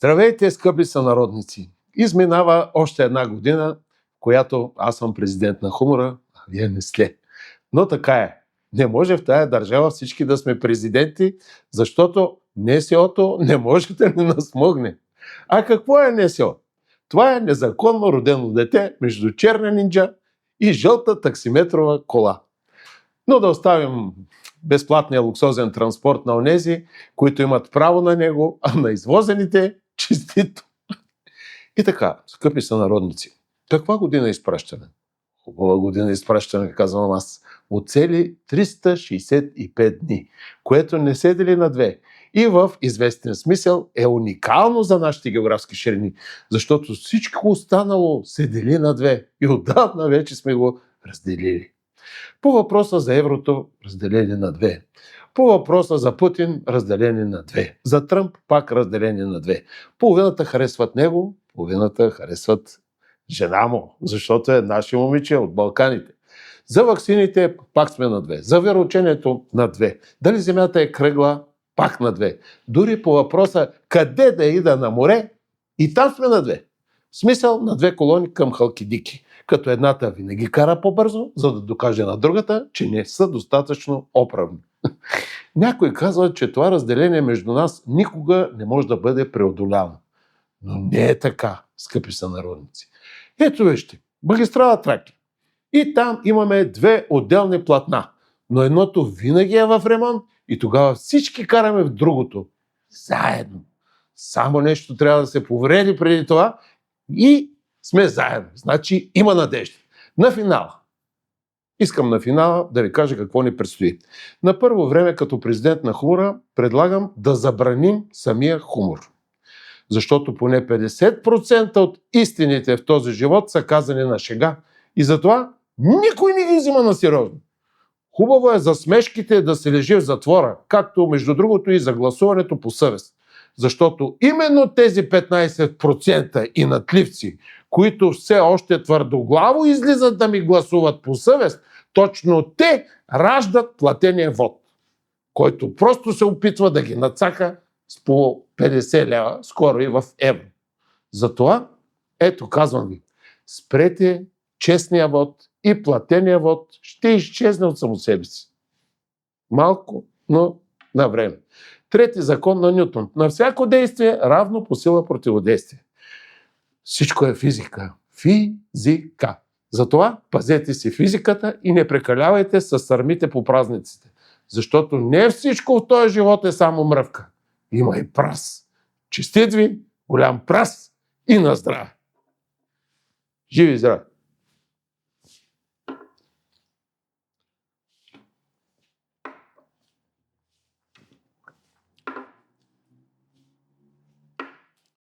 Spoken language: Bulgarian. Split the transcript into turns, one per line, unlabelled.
Здравейте, скъпи сънародници! Изминава още една година, в която аз съм президент на хумора, а вие не сте. Но така е. Не може в тая държава всички да сме президенти, защото НСО-то не може да ни насмогне. А какво е НСО? Това е незаконно родено дете между черна нинджа и жълта таксиметрова кола. Но да оставим безплатния луксозен транспорт на онези, които имат право на него, а на извозените честито. И така, скъпи сънародници, каква година изпращане? Хубава година изпращане, казвам аз. От цели 365 дни, което не се дели на две. И в известен смисъл е уникално за нашите географски ширини, защото всичко останало се дели на две. И отдавна вече сме го разделили. По въпроса за еврото, разделени на две. По въпроса за Путин, разделени на две. За Тръмп, пак разделени на две. Половината харесват него, половината харесват жена му, защото е наше момиче от Балканите. За ваксините пак сме на две. За вероучението на две. Дали земята е кръгла, пак на две. Дори по въпроса къде да ида на море, и там сме на две. В смисъл на две колони към Халкидики. Като едната винаги кара по-бързо, за да докаже на другата, че не са достатъчно оправни. Някой казва, че това разделение между нас никога не може да бъде преодоляно. Но не е така, скъпи сънародници. Ето вижте, магистрала Тракия. И там имаме две отделни платна. Но едното винаги е в ремонт и тогава всички караме в другото. Заедно. Само нещо трябва да се повреди преди това и сме заедно. Значи има надежда. На финала. Искам на финала да ви кажа какво ни предстои. На първо време, като президент на хумора, предлагам да забраним самия хумор. Защото поне 50% от истините в този живот са казани на шега. И затова никой не ги взима на сериозно. Хубаво е за смешките да се лежи в затвора, както между другото и за гласуването по съвест. Защото именно тези 15% и натливци, които все още твърдоглаво излизат да ми гласуват по съвест, точно те раждат платения вод, който просто се опитва да ги нацака с по 50 лева, скоро и в евро. Затова, ето казвам ви, спрете честния вод и платения вод ще изчезне от само себе си. Малко, но на време. Трети закон на Нютон. На всяко действие равно по сила противодействие. Всичко е физика. Физика. Затова пазете си физиката и не прекалявайте с сърмите по празниците. Защото не всичко в този живот е само мръвка. Има и прас. Честит ви, голям прас и на здраве! Живи и здраве!